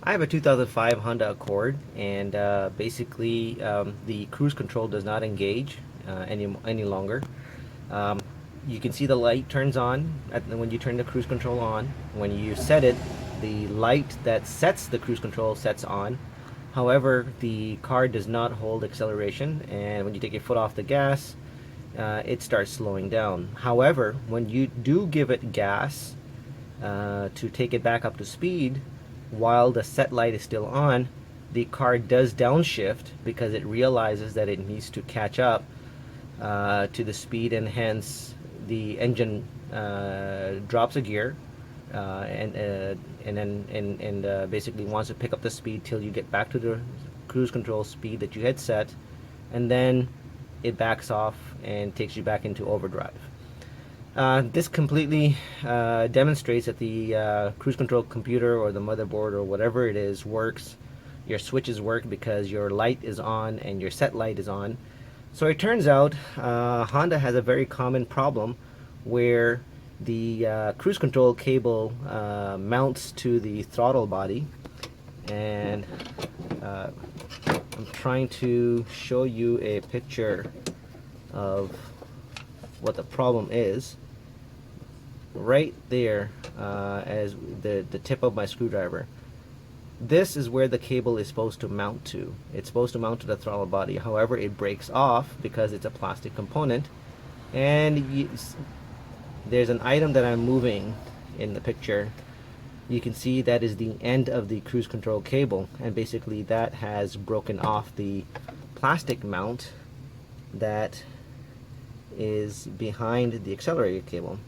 I have a 2005 Honda Accord, and basically the cruise control does not engage any longer. Um, you can see the light turns on when you turn the cruise control on. When you set it, the light that sets the cruise control sets on. However, the car does not hold acceleration, and when you take your foot off the gas, it starts slowing down. However, when you do give it gas to take it back up to speed, while the set light is still on, the car does downshift because it realizes that it needs to catch up to the speed, and hence the engine drops a gear and then basically wants to pick up the speed till you get back to the cruise control speed that you had set, and then it backs off and takes you back into overdrive. This completely demonstrates that the cruise control computer or the motherboard or whatever it is works. Your switches work because your light is on and your set light is on. So it turns out Honda has a very common problem where the cruise control cable mounts to the throttle body, and I'm trying to show you a picture of what the problem is. Right there, as the tip of my screwdriver, this is where the cable is supposed to mount to. It's supposed to mount to the throttle body. However, it breaks off because it's a plastic component, and there's an item that I'm moving in the picture. You can see that is the end of the cruise control cable, and basically that has broken off the plastic mount that is behind the accelerator cable.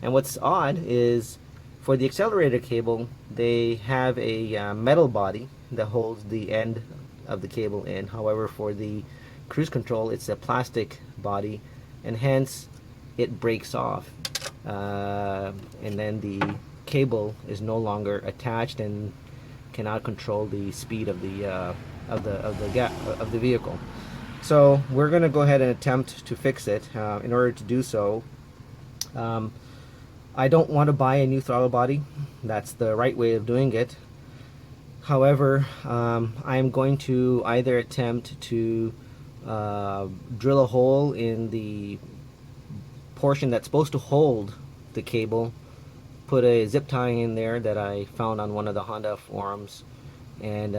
And what's odd is, for the accelerator cable, they have a metal body that holds the end of the cable in. However, for the cruise control, it's a plastic body, and hence it breaks off, and then the cable is no longer attached and cannot control the speed of the vehicle. So we're going to go ahead and attempt to fix it. In order to do so, I don't want to buy a new throttle body. That's the right way of doing it. However, I'm going to either attempt to drill a hole in the portion that's supposed to hold the cable, put a zip tie in there that I found on one of the Honda forums, and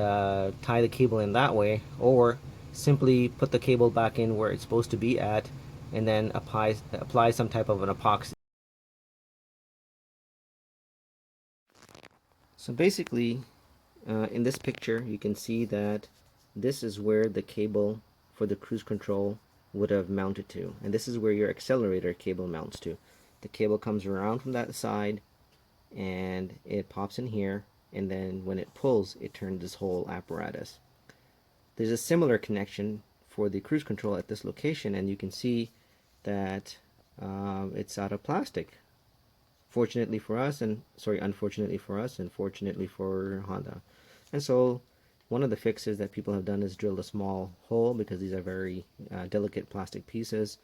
tie the cable in that way, or simply put the cable back in where it's supposed to be at, and then apply some type of an epoxy. So basically, in this picture, you can see that this is where the cable for the cruise control would have mounted to, and this is where your accelerator cable mounts to. The cable comes around from that side, and it pops in here, and then when it pulls, it turns this whole apparatus. There's a similar connection for the cruise control at this location, and you can see that it's out of plastic. Unfortunately for us, and fortunately for Honda. And so one of the fixes that people have done is drilled a small hole, because these are very delicate plastic pieces.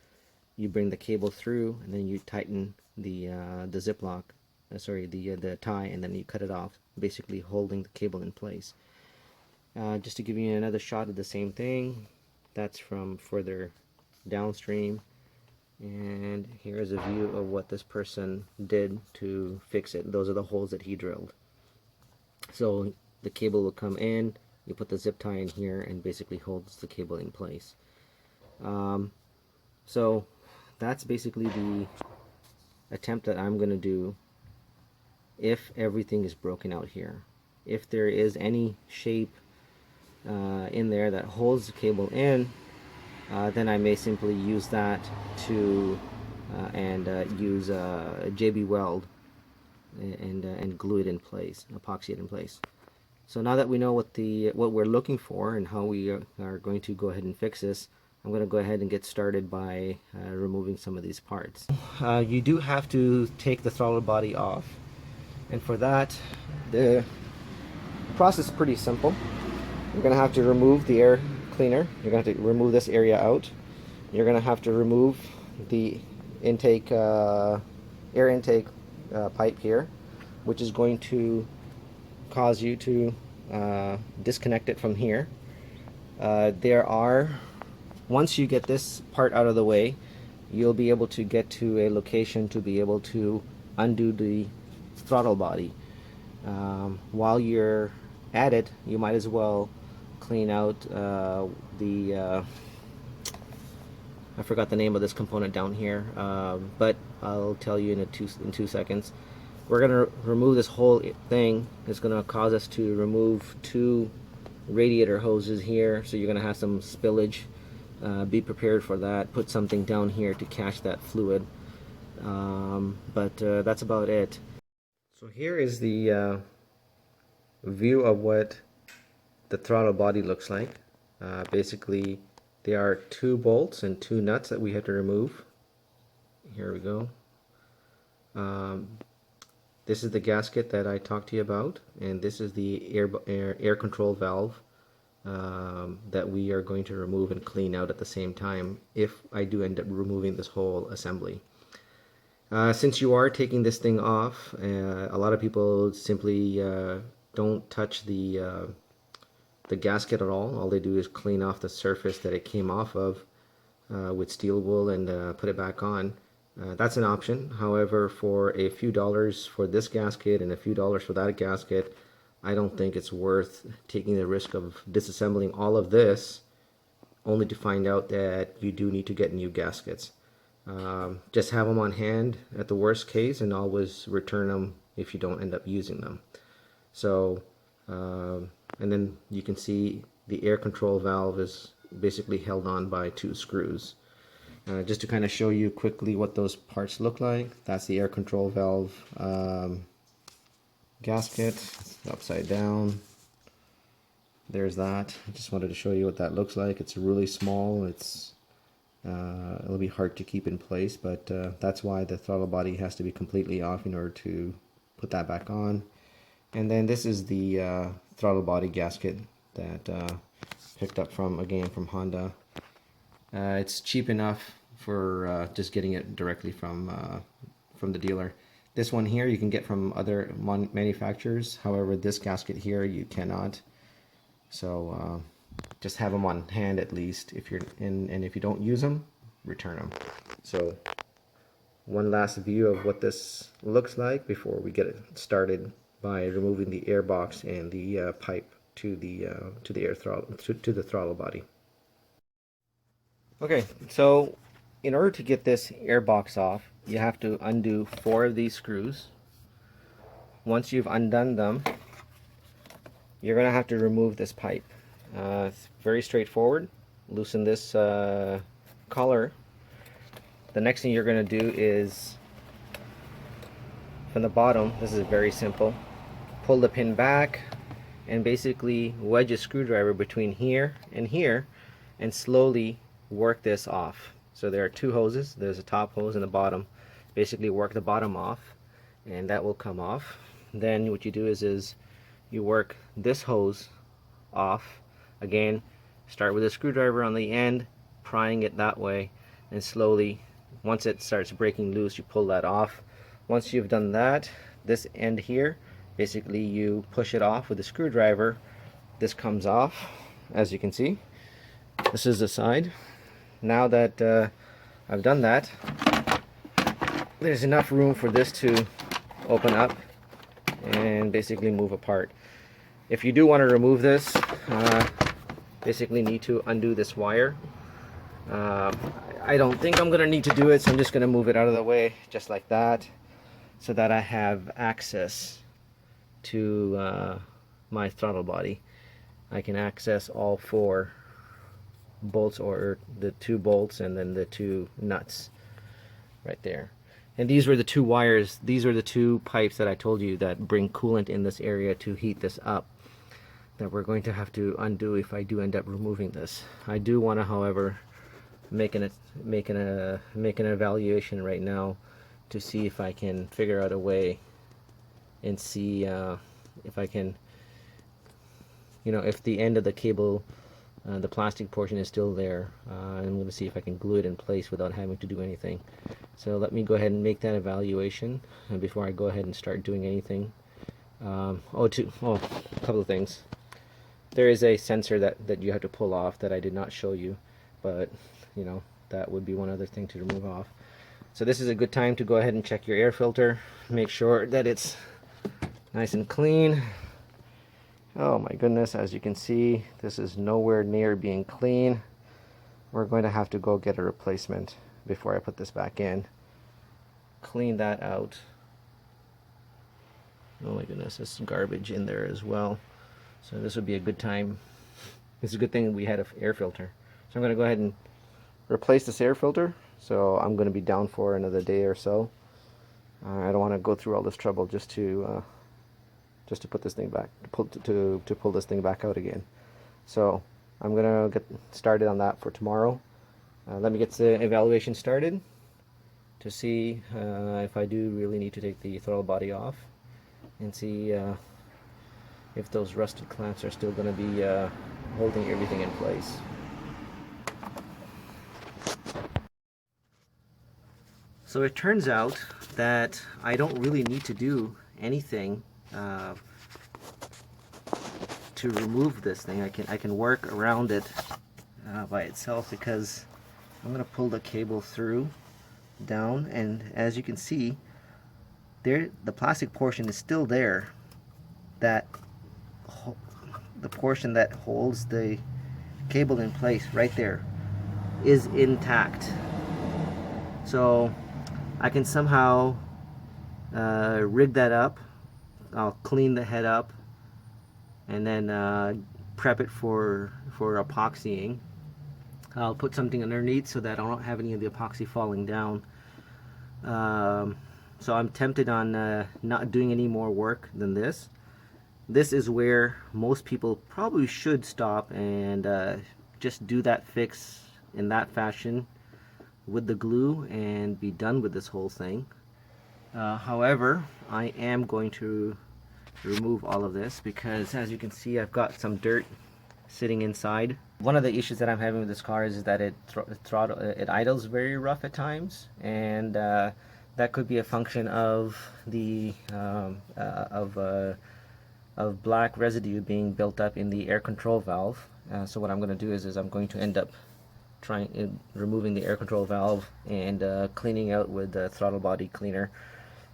You bring the cable through, and then you tighten the ziplock, the tie, and then you cut it off, basically holding the cable in place. Just to give you another shot of the same thing, that's from further downstream. And here's a view of what this person did to fix it. Those are the holes that he drilled. So the cable will come in, you put the zip tie in here, and basically holds the cable in place. So that's basically the attempt that I'm going to do if everything is broken out here. If there is any shape in there that holds the cable in, then I may simply use that to use a JB weld and glue it in place, epoxy it in place. So now that we know what we're looking for and how we are going to go ahead and fix this, I'm going to go ahead and get started by removing some of these parts. You do have to take the throttle body off, and for that the process is pretty simple. You're going to have to remove the air cleaner. You're going to have to remove this area out. You're going to have to remove the intake, air intake pipe here, which is going to cause you to disconnect it from here. Once you get this part out of the way, you'll be able to get to a location to be able to undo the throttle body. While you're at it, you might as well clean out I forgot the name of this component down here, but I'll tell you in 2 seconds. We're going to remove this whole thing. It's going to cause us to remove 2 radiator hoses here, so you're going to have some spillage. Be prepared for that. Put something down here to catch that fluid. But that's about it. So here is the view of what the throttle body looks like. Basically, there are 2 bolts and 2 nuts that we have to remove. Here we go. This is the gasket that I talked to you about, and this is the air control valve that we are going to remove and clean out at the same time if I do end up removing this whole assembly. Since you are taking this thing off, a lot of people simply don't touch the gasket at all. All they do is clean off the surface that it came off of with steel wool and put it back on. That's an option. However, for a few dollars for this gasket and a few dollars for that gasket, I don't think it's worth taking the risk of disassembling all of this only to find out that you do need to get new gaskets. Just have them on hand at the worst case, and always return them if you don't end up using them. So and then you can see the air control valve is basically held on by 2 screws. Just to kind of show you quickly what those parts look like, that's the air control valve gasket. It's upside down. There's that. I just wanted to show you what that looks like. It's really small. It'll be hard to keep in place, but that's why the throttle body has to be completely off in order to put that back on. And then this is the throttle body gasket that picked up from Honda. It's cheap enough for just getting it directly from the dealer. This one here you can get from other manufacturers. However, this gasket here you cannot. So just have them on hand at least. If you're in, and if you don't use them, return them. So one last view of what this looks like before we get it started by removing the airbox and the pipe to the air throttle to the throttle body. Okay, so in order to get this airbox off, you have to undo 4 of these screws. Once you've undone them, you're going to have to remove this pipe. It's very straightforward. Loosen this collar. The next thing you're going to do is, from the bottom, this is very simple, pull the pin back and basically wedge a screwdriver between here and slowly work this off. So there are 2 hoses. There's a top hose and a bottom. Basically work the bottom off and that will come off. Then what you do is you work this hose off. Again, start with a screwdriver on the end, prying it that way, and slowly, once it starts breaking loose, you pull that off. Once you've done that, this end here, basically you push it off with a screwdriver. This comes off, as you can see. This is the side. Now that I've done that, there's enough room for this to open up and basically move apart. If you do want to remove this, basically need to undo this wire. I don't think I'm gonna need to do it, so I'm just gonna move it out of the way just like that, so that I have access to my throttle body. I can access all 4 bolts, or the 2 bolts and then the 2 nuts right there. And these were the 2 wires, these are the 2 pipes that I told you that bring coolant in this area to heat this up, that we're going to have to undo if I do end up removing this. I do want to, however, make an evaluation right now to see if I can figure out a way and see if I can, if the end of the cable, the plastic portion is still there. I'm going to see if I can glue it in place without having to do anything. So let me go ahead and make that evaluation before I go ahead and start doing anything. A couple of things. There is a sensor that you have to pull off that I did not show you, but you know, that would be one other thing to remove off. So this is a good time to go ahead and check your air filter. Make sure that it's nice and clean. Oh my goodness, as you can see, this is nowhere near being clean. We're going to have to go get a replacement before I put this back in. Clean that out. Oh my goodness, there's some garbage in there as well. So this would be a good time. It's a good thing we had an air filter. So I'm going to go ahead and replace this air filter. So I'm going to be down for another day or so. I don't want to go through all this trouble just to put this thing back, to pull this thing back out again. So I'm going to get started on that for tomorrow. Let me get the evaluation started to see if I do really need to take the throttle body off, and see if those rusted clamps are still going to be holding everything in place. So it turns out that I don't really need to do anything to remove this thing. I can work around it by itself, because I'm going to pull the cable through down, and as you can see there, the plastic portion is still there. That the portion that holds the cable in place right there is intact. So I can somehow rig that up. I'll clean the head up and then prep it for epoxying. I'll put something underneath so that I don't have any of the epoxy falling down. So I'm tempted on not doing any more work than this. This is where most people probably should stop and just do that fix in that fashion with the glue and be done with this whole thing. However, I am going to remove all of this, because as you can see, I've got some dirt sitting inside. One of the issues that I'm having with this car is that it idles very rough at times, and that could be a function of the of black residue being built up in the air control valve. So what I'm going to do is I'm going to end up removing the air control valve and cleaning out with the throttle body cleaner.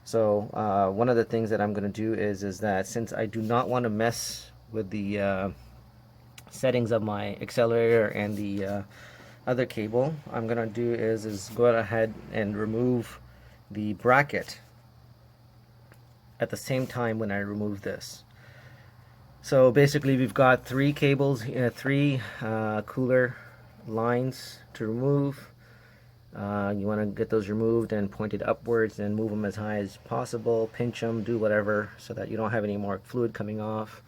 So one of the things that I'm going to do is that, since I do not want to mess with the settings of my accelerator and the other cable, I'm going to do is go ahead and remove the bracket at the same time when I remove this. So basically we've got three cables, three cooler lines to remove. You want to get those removed and pointed upwards and move them as high as possible, pinch them, do whatever, so that you don't have any more fluid coming off.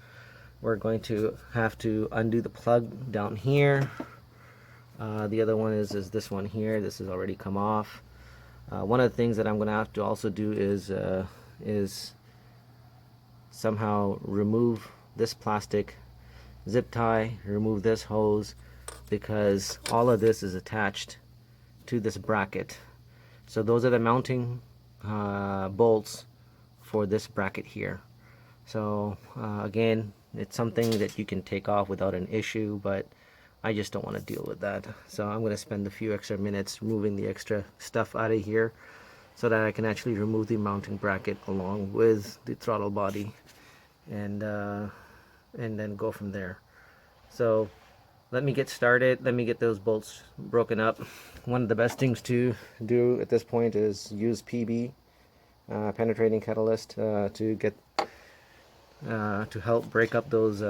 We're going to have to undo the plug down here. The other one is this one here. This has already come off. One of the things that I'm going to have to also do is somehow remove this plastic zip tie, remove this hose, because all of this is attached to this bracket. So those are the mounting bolts for this bracket here. So again, it's something that you can take off without an issue, but I just don't want to deal with that. So I'm going to spend a few extra minutes removing the extra stuff out of here, so that I can actually remove the mounting bracket along with the throttle body, and then go from there. So let me get started. Let me get those bolts broken up. One of the best things to do at this point is use PB, penetrating catalyst, to get to help break up those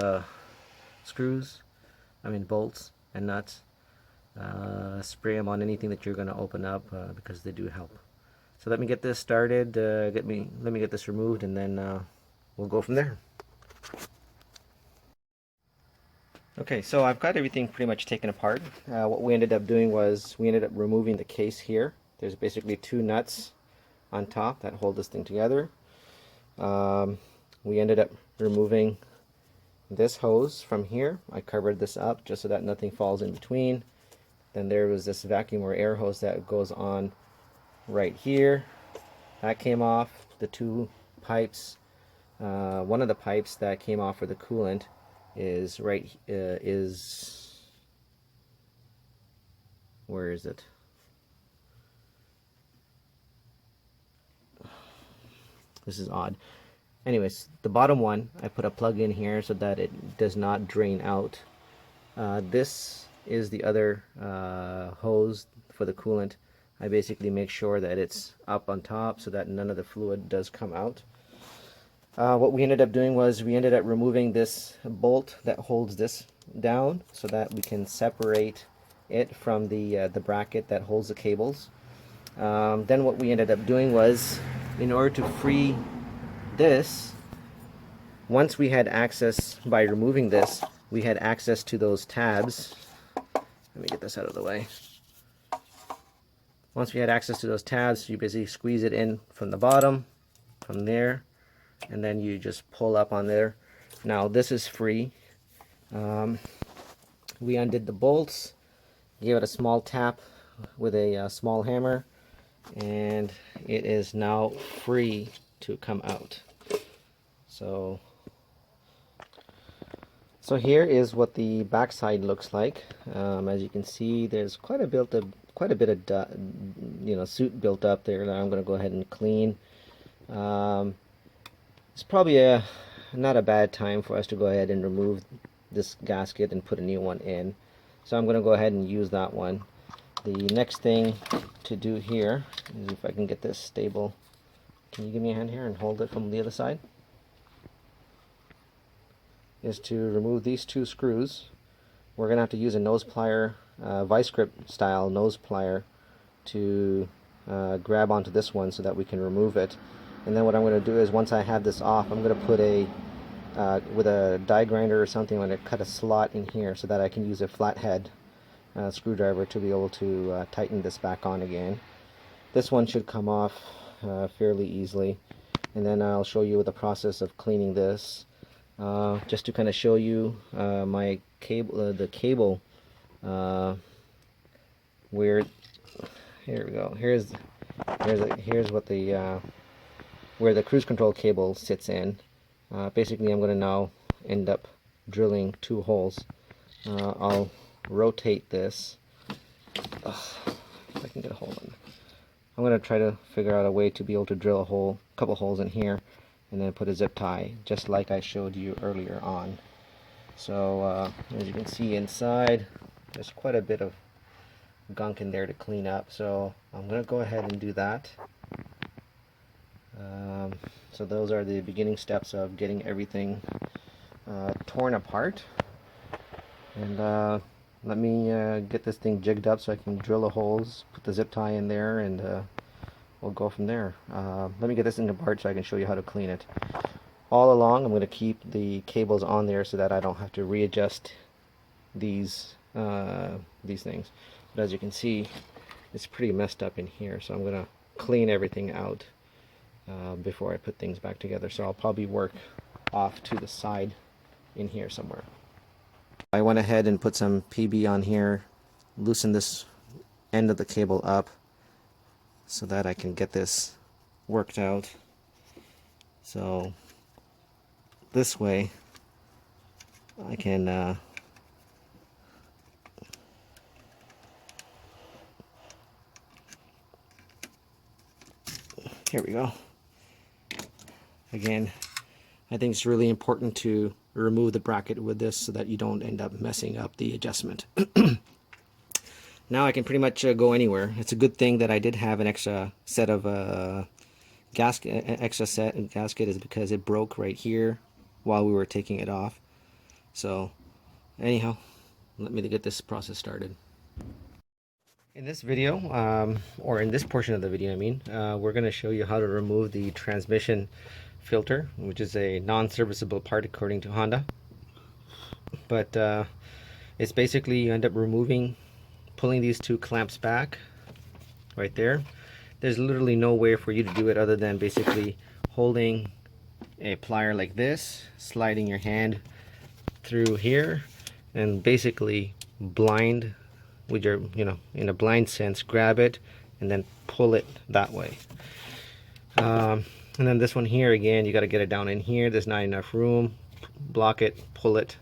bolts and nuts. Spray them on anything that you're going to open up, because they do help. So let me get this started. Let me get this removed, and then we'll go from there. Okay, so I've got everything pretty much taken apart. What we ended up doing was we ended up removing the case here. There's basically two nuts on top that hold this thing together. We ended up removing this hose from here. I covered this up just so that nothing falls in between. Then there was this vacuum or air hose that goes on right here. That came off. The two pipes, one of the pipes that came off for the coolant is where is it? This is odd. Anyways, the bottom one, I put a plug in here so that it does not drain out. This is the other hose for the coolant. I basically make sure that it's up on top so that none of the fluid does come out. What we ended up doing was we ended up removing this bolt that holds this down so that we can separate it from the bracket that holds the cables. Then what we ended up doing was, in order to free this, once we had access, by removing this, we had access to those tabs. Let me get this out of the way. Once we had access to those tabs, you basically squeeze it in from the bottom, from there, and then you just pull up on there. Now this is free. We undid the bolts, gave it a small tap with a small hammer, and it is now free to come out. So here is what the backside looks like. As you can see, there's quite a bit of soot built up there that I'm going to go ahead and clean. It's probably not a bad time for us to go ahead and remove this gasket and put a new one in. So I'm going to go ahead and use that one. The next thing to do here is, if I can get this stable, can you give me a hand here and hold it from the other side? Is to remove these two screws. We're going to have to use a nose plier, vice grip style nose plier, to grab onto this one so that we can remove it. And then what I'm going to do is, once I have this off, I'm going to put with a die grinder or something, I'm going to cut a slot in here so that I can use a flathead screwdriver to be able to tighten this back on again. This one should come off fairly easily, and then I'll show you the process of cleaning this. Just to kind of show you my cable, the cable, where, here we go. Here's what the where the cruise control cable sits in. Basically, I'm going to now end up drilling two holes. I'll rotate this. If I can get a hold of it. I'm going to try to figure out a way to be able to drill a couple holes in here, and then put a zip tie, just like I showed you earlier on. So as you can see inside, there's quite a bit of gunk in there to clean up, so I'm going to go ahead and do that. So those are the beginning steps of getting everything torn apart. And let me get this thing jigged up so I can drill the holes, put the zip tie in there, and we'll go from there. Let me get this thing apart so I can show you how to clean it. All along, I'm going to keep the cables on there so that I don't have to readjust these things. But as you can see, it's pretty messed up in here, so I'm going to clean everything out before I put things back together. So I'll probably work off to the side in here somewhere. I went ahead and put some PB on here, loosen this end of the cable up so that I can get this worked out. So this way I can here we go. Again, I think it's really important to remove the bracket with this so that you don't end up messing up the adjustment. Now I can pretty much go anywhere. It's a good thing that I did have an extra set of gasket. Extra set and gasket is because it broke right here while we were taking it off. So anyhow, let me get this process started. In this video, or in this portion of the video, I mean, we're going to show you how to remove the transmission filter, which is a non-serviceable part according to Honda. But it's basically, you end up pulling these two clamps back right there. There's literally no way for you to do it other than basically holding a plier like this, sliding your hand through here, and basically blind with your, in a blind sense, grab it and then pull it that way. And then this one here, again, you got to get it down in here. There's not enough room. Block it, pull it.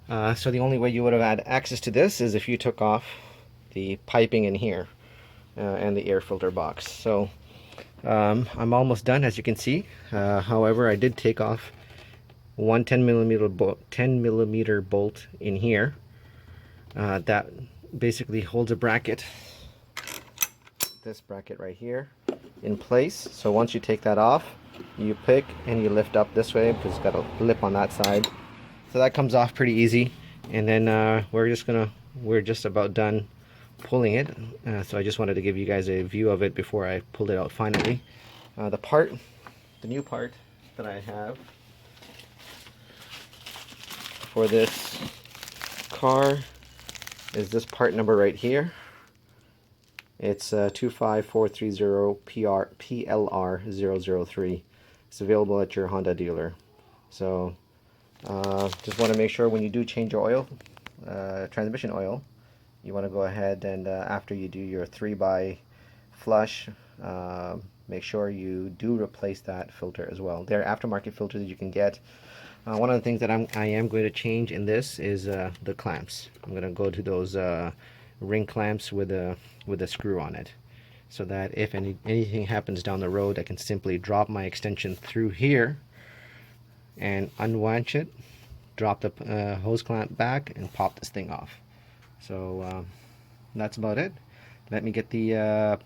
So the only way you would have had access to this is if you took off the piping in here and the air filter box. So I'm almost done, as you can see. However, I did take off one 10 millimeter bolt in here that basically holds a bracket, this bracket right here, in place. So once you take that off, you pick and you lift up this way because it's got a lip on that side. So that comes off pretty easy, and then we're just about done pulling it. So I just wanted to give you guys a view of it before I pulled it out finally. The new part that I have for this car is this part number right here. It's 25430 PLR003. It's available at your Honda dealer. So just want to make sure when you do change your oil, transmission oil, you want to go ahead and after you do your 3x flush, make sure you do replace that filter as well. There are aftermarket filters that you can get. One of the things that I am going to change in this is the clamps. I'm going to go to those ring clamps with a screw on it, so that if anything happens down the road, I can simply drop my extension through here and unwatch it, drop the hose clamp back, and pop this thing off. So that's about it. Let me get the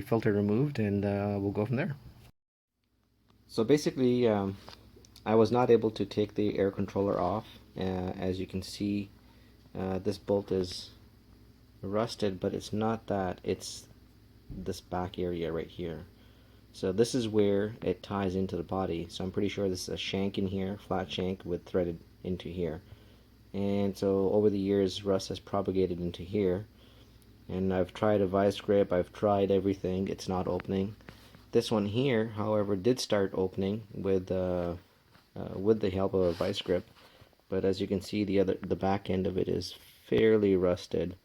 filter removed, and we'll go from there. So basically, I was not able to take the air controller off. As you can see, this bolt is rusted, but it's not that, it's this back area right here. So this is where it ties into the body. So I'm pretty sure this is a shank in here, flat shank with threaded into here. And so over the years, rust has propagated into here. And I've tried a vice grip, I've tried everything, it's not opening. This one here, however, did start opening with the help of a vice grip. But as you can see, the back end of it is fairly rusted.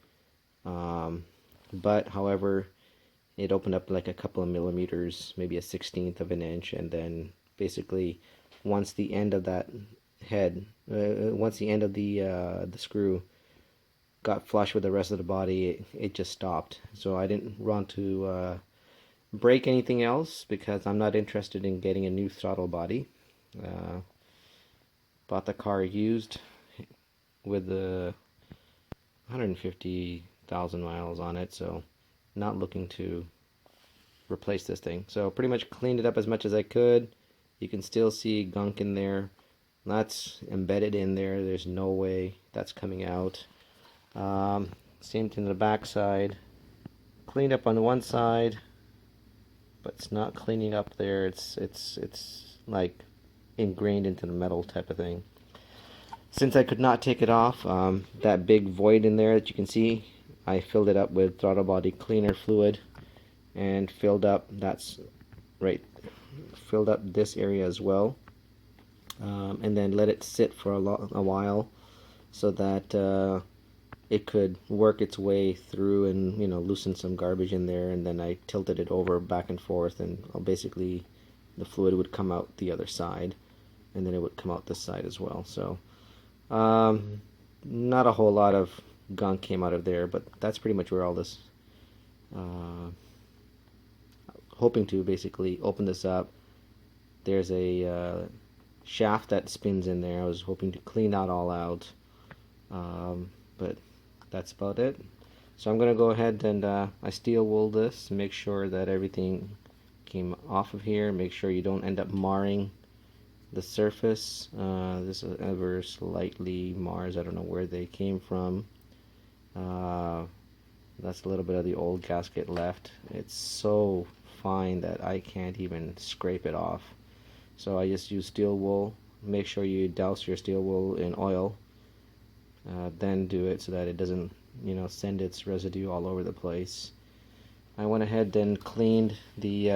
But however, it opened up like a couple of millimeters, maybe a 1/16 of an inch, and then basically once the end of that head, once the end of the screw got flush with the rest of the body, it just stopped. So I didn't want to break anything else because I'm not interested in getting a new throttle body. Bought the car used with the 150,000 miles on it, so not looking to replace this thing. So pretty much cleaned it up as much as I could. You can still see gunk in there. That's embedded in there. There's no way that's coming out. Same thing to the back side. Cleaned up on one side, but it's not cleaning up there. It's like ingrained into the metal type of thing. Since I could not take it off, that big void in there that you can see, I filled it up with throttle body cleaner fluid and filled up this area as well, and then let it sit for a while so that it could work its way through and loosen some garbage in there. And then I tilted it over back and forth, and basically the fluid would come out the other side, and then it would come out this side as well. So not a whole lot of gunk came out of there, but that's pretty much where all this hoping to basically open this up. There's a shaft that spins in there. I was hoping to clean that all out, but that's about it. So I'm going to go ahead and I steel wool this, make sure that everything came off of here. Make sure you don't end up marring the surface. This is ever slightly mars. I don't know where they came from. That's a little bit of the old gasket left. It's so fine that I can't even scrape it off. So I just use steel wool. Make sure you douse your steel wool in oil, then do it so that it doesn't send its residue all over the place. I went ahead and cleaned the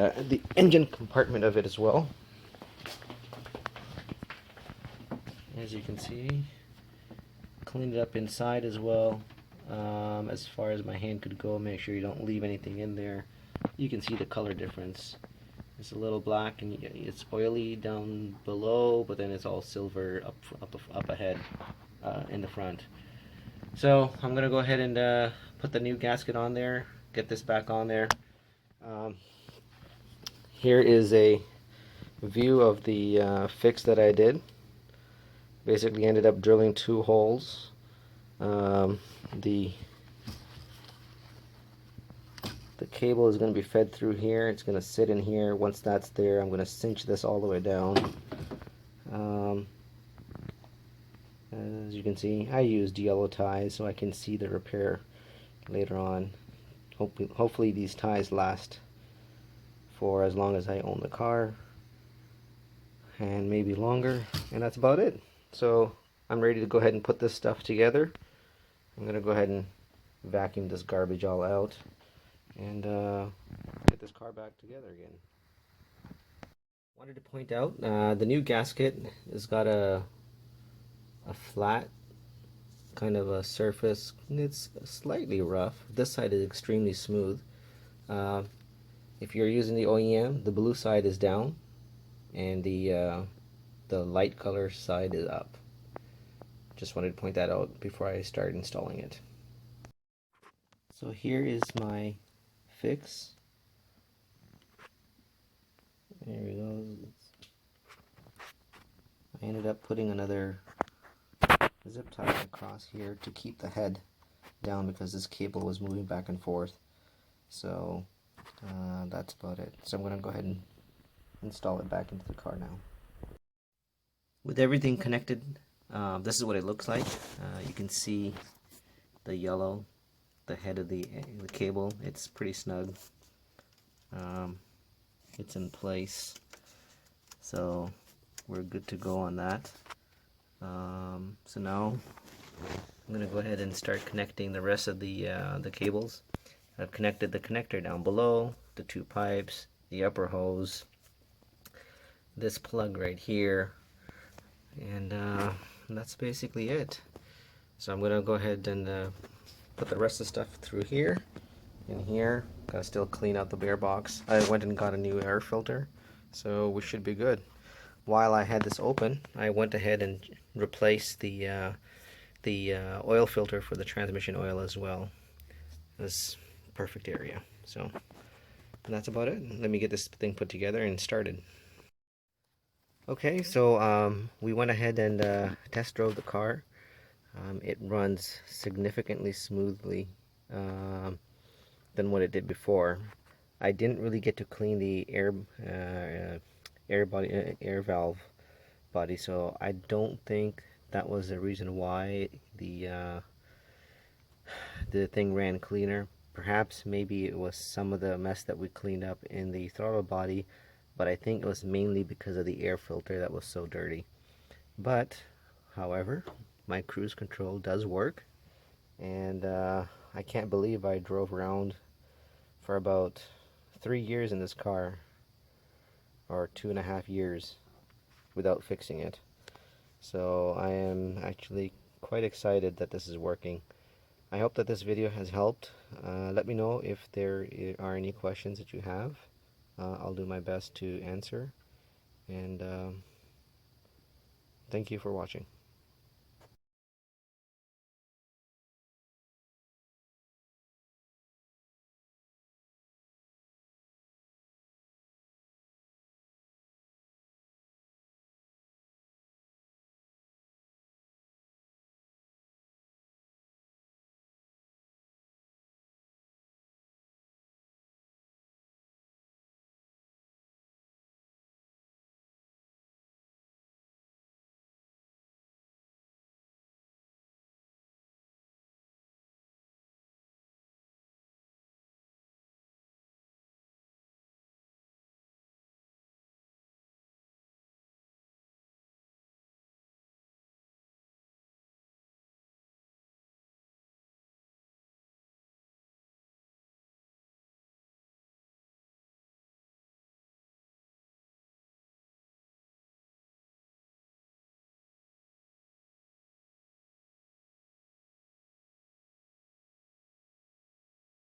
engine compartment of it as well. As you can see, cleaned it up inside as well, as far as my hand could go. Make sure you don't leave anything in there. You can see the color difference. It's a little black and it's oily down below, but then it's all silver up ahead. in the front. So I'm gonna go ahead and put the new gasket on there, get this back on there. Um, Here is a view of the fix that I did. Basically ended up drilling 2 holes. Um, the the cable is going to be fed through here. It's going to sit in here. Once that's there, I'm going to cinch this all the way down. Um, as you can see, I used yellow ties so I can see the repair later on. Hopefully these ties last for as long as I own the car, and maybe longer, and that's about it. So I'm ready to go ahead and put this stuff together. I'm going to go ahead and vacuum this garbage all out and get this car back together again. Wanted to point out the new gasket has got a flat kind of a surface. It's slightly rough. This side is extremely smooth. If you're using the OEM, the blue side is down and the light color side is up. Just wanted to point that out before I start installing it. So here is my fix. There we go. I ended up putting another zip tie across here to keep the head down because this cable was moving back and forth. So that's about it. So I'm going to go ahead and install it back into the car now. With everything connected, this is what it looks like. You can see the yellow, the head of the cable. It's pretty snug. It's in place, so we're good to go on that. So now I'm gonna go ahead and start connecting the rest of the cables. I've connected the connector down below, the 2 pipes, the upper hose, this plug right here, and that's basically it. So I'm gonna go ahead and put the rest of the stuff through here. In here, gotta still clean out the Airbox. I went and got a new air filter, so we should be good. While I had this open, I went ahead and replaced the oil filter for the transmission oil as well. This perfect area. So that's about it. Let me get this thing put together and started. Okay, so we went ahead and test drove the car. It runs significantly smoothly than what it did before. I didn't really get to clean the air valve body, so I don't think that was the reason why the thing ran cleaner. Perhaps maybe it was some of the mess that we cleaned up in the throttle body, but I think it was mainly because of the air filter that was so dirty. But however, my cruise control does work, and I can't believe I drove around for about 3 years in this car, or 2.5 years, without fixing it. So I am actually quite excited that this is working. I hope that this video has helped. Let me know if there are any questions that you have. I'll do my best to answer, and thank you for watching.